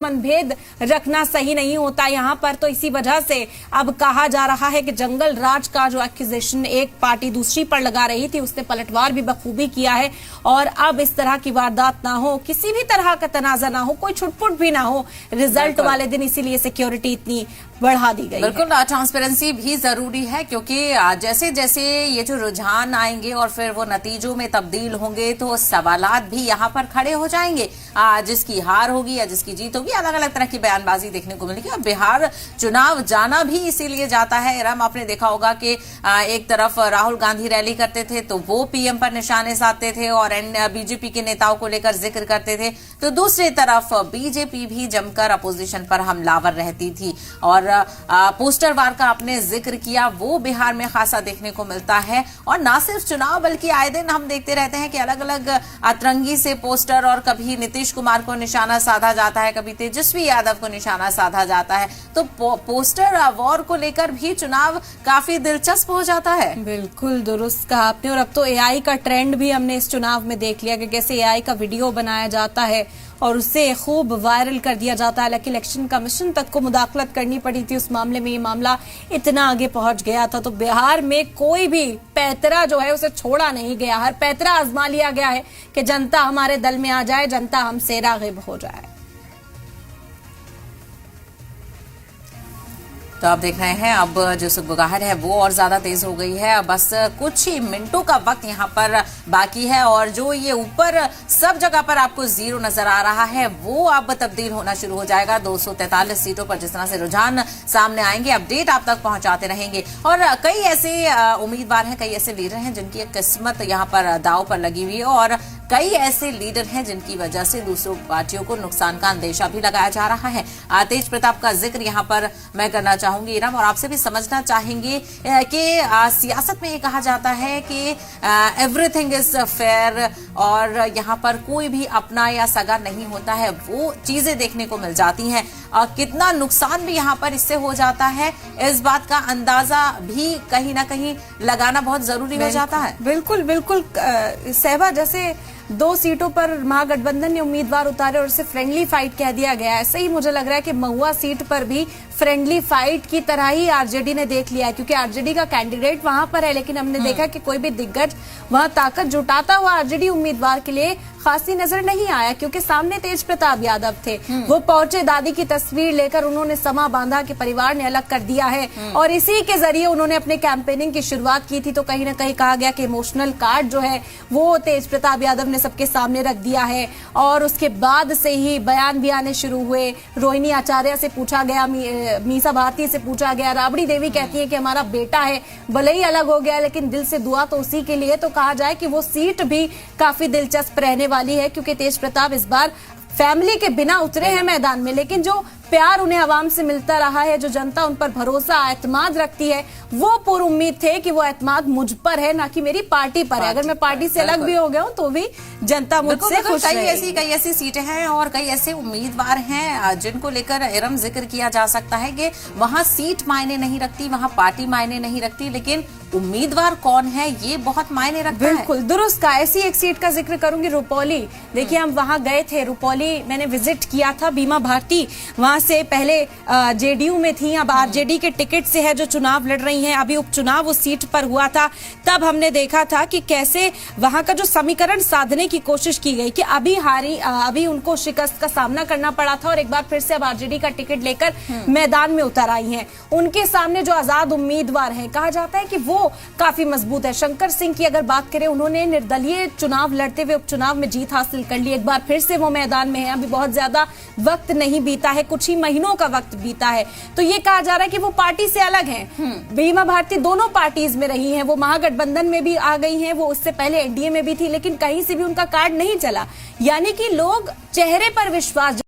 मनभेद रखना सही नहीं होता यहाँ पर। तो इसी वजह से अब कहा जा रहा है कि जंगल राज का जो एक्यूजेशन एक पार्टी दूसरी पर लगा रही थी, उसने पलटवार भी बखूबी किया है। और अब इस तरह की वारदात ना हो, किसी भी तरह का तनाजा ना हो, कोई छुटपुट भी ना हो रिजल्ट वाले दिन, इसीलिए सिक्योरिटी इतनी बढ़ा दी गई। बिल्कुल, ट्रांसपेरेंसी भी जरूरी है, क्योंकि जैसे जैसे ये जो रुझान आएंगे और फिर वो नतीजों में तब्दील होंगे तो सवालात भी यहाँ पर खड़े हो जाएंगे। जिसकी हार होगी या जिसकी जीत होगी, अलग अलग तरह की बयानबाजी देखने को मिलेगी। और बिहार चुनाव जाना भी इसीलिए जाता है। इरम, आपने देखा होगा कि एक तरफ राहुल गांधी रैली करते थे तो वो पीएम पर निशाने साधते थे और बीजेपी के नेताओं को लेकर जिक्र करते थे, तो दूसरी तरफ बीजेपी भी जमकर अपोजिशन पर हमलावर रहती थी। और पोस्टर वार का आपने जिक्र किया, वो बिहार में खासा देखने को मिलता है। और ना सिर्फ चुनाव बल्कि आए दिन हम देखते रहते हैं कि अलग अलग अतरंगी से पोस्टर, और कभी नीतीश कुमार को निशाना साधा जाता है, कभी तेजस्वी यादव को निशाना साधा जाता है। तो पोस्टर वॉर को लेकर भी चुनाव काफी दिलचस्प हो जाता है। बिल्कुल दुरुस्त कहा आपने। और अब तो एआई का ट्रेंड भी हमने इस चुनाव में देख लिया कि कैसे एआई का वीडियो बनाया जाता है और उसे खूब वायरल कर दिया जाता है। हालांकि इलेक्शन कमीशन तक को मुदाखलत करनी पड़ी थी उस मामले में, ये मामला इतना आगे पहुंच गया था। तो बिहार में कोई भी पैतरा जो है उसे छोड़ा नहीं गया, हर पैतरा आजमा लिया गया है कि जनता हमारे दल में आ जाए, जनता हमसे राग़िब हो जाए। तो आप देख रहे हैं अब जो सुगबुगाहट है वो और ज्यादा तेज हो गई है। बस कुछ ही मिनटों का वक्त यहाँ पर बाकी है और जो ये ऊपर सब जगह पर आपको जीरो नजर आ रहा है वो अब तब्दील होना शुरू हो जाएगा। 243 सीटों पर जिस तरह से रुझान सामने आएंगे, अपडेट आप तक पहुंचाते रहेंगे। और कई ऐसे उम्मीदवार हैं, कई ऐसे लीडर हैं जिनकी किस्मत यहाँ पर दांव पर लगी हुई है, और कई ऐसे लीडर हैं जिनकी वजह से दूसरों पार्टियों को नुकसान का अंदेशा भी लगाया जा रहा है। तेज प्रताप का जिक्र यहाँ पर मैं करना चाहूंगी इरम, और आपसे भी समझना चाहेंगे कि सियासत में ये कहा जाता है कि एवरीथिंग इज फेयर और यहाँ पर कोई भी अपना या सगा नहीं होता है, वो चीजें देखने को मिल जाती हैं। कितना नुकसान भी यहाँ पर इससे हो जाता है, इस बात का अंदाजा भी कहीं ना कहीं लगाना बहुत जरूरी हो जाता है। बिल्कुल बिल्कुल सहबा, जैसे 2 सीटों पर महागठबंधन ने उम्मीदवार उतारे और उसे फ्रेंडली फाइट कह दिया गया। ऐसे ही मुझे लग रहा है कि महुआ सीट पर भी फ्रेंडली फाइट की तरह ही आरजेडी ने देख लिया है, क्योंकि आरजेडी का कैंडिडेट वहां पर है, लेकिन हमने देखा कि कोई भी दिग्गज वहां ताकत जुटाता हुआ आरजेडी उम्मीदवार के लिए खासी नजर नहीं आया, क्योंकि सामने तेज प्रताप यादव थे। वो पहुंचे, दादी की तस्वीर लेकर उन्होंने समा बांधा कि परिवार ने अलग कर दिया है, और इसी के जरिए उन्होंने अपने कैंपेनिंग की शुरुआत की थी। तो कहीं ना कहीं कहा गया कि इमोशनल कार्ड जो है वो तेज प्रताप यादव ने सबके सामने रख दिया है। और उसके बाद से ही बयान भी आने शुरू हुए। रोहिणी आचार्य से पूछा गया, मीसा भारती से पूछा गया, राबड़ी देवी कहती है कि हमारा बेटा है, भले ही अलग हो गया लेकिन दिल से दुआ तो उसी के लिए। तो कहा जाए कि वो सीट भी काफी दिलचस्प रहने वाली है, क्योंकि तेज प्रताप इस बार फैमिली के बिना उतरे हैं मैदान में, लेकिन जो प्यार उन्हें आवाम से मिलता रहा है, जो जनता उन पर भरोसा एतमाद रखती है, वो पूरी उम्मीद थे कि वो एतमाद मुझ पर है, ना कि मेरी पार्टी पर है। अगर मैं पार्टी से अलग भी हो गया हूं तो भी जनता मुझसे खुश रहेगी। कई ऐसी सीटें हैं और कई ऐसे उम्मीदवार हैं जिनको लेकर इरम जिक्र किया जा सकता है कि वहां सीट मायने नहीं रखती, वहां पार्टी मायने नहीं रखती, लेकिन उम्मीदवार कौन है ये बहुत मायने रखता है। बिल्कुल दुरुस्त का। ऐसी एक सीट का जिक्र करूंगी, रुपौली। देखिए, हम वहां गए थे, रुपौली मैंने विजिट किया था। बीमा भारती वहां से पहले जेडीयू में थी, अब आरजेडी के टिकट से है जो चुनाव लड़ रही हैं। अभी उपचुनाव उस सीट पर हुआ था, तब हमने देखा था कि कैसे वहां का जो समीकरण साधने की कोशिश की गई कि अभी उनको शिकस्त का सामना करना पड़ा था और एक बार फिर से अब आरजेडी का टिकट लेकर मैदान में उतर आई हैं। उनके सामने जो आजाद उम्मीदवार हैं, कहा जाता है कि वो काफी मजबूत है। शंकर सिंह की अगर बात करें, उन्होंने निर्दलीय चुनाव लड़ते हुए उपचुनाव में जीत हासिल कर ली, एक बार फिर से वो मैदान में है। अभी बहुत ज्यादा वक्त नहीं बीता है, कुछ ही महीनों का वक्त बीता है। तो ये कहा जा रहा है कि वो पार्टी से अलग हैं। बीमा भारती दोनों पार्टीज में रही हैं, वो महागठबंधन में भी आ गई हैं, वो उससे पहले एनडीए में भी थी, लेकिन कहीं से भी उनका कार्ड नहीं चला। यानी कि लोग चेहरे पर विश्वास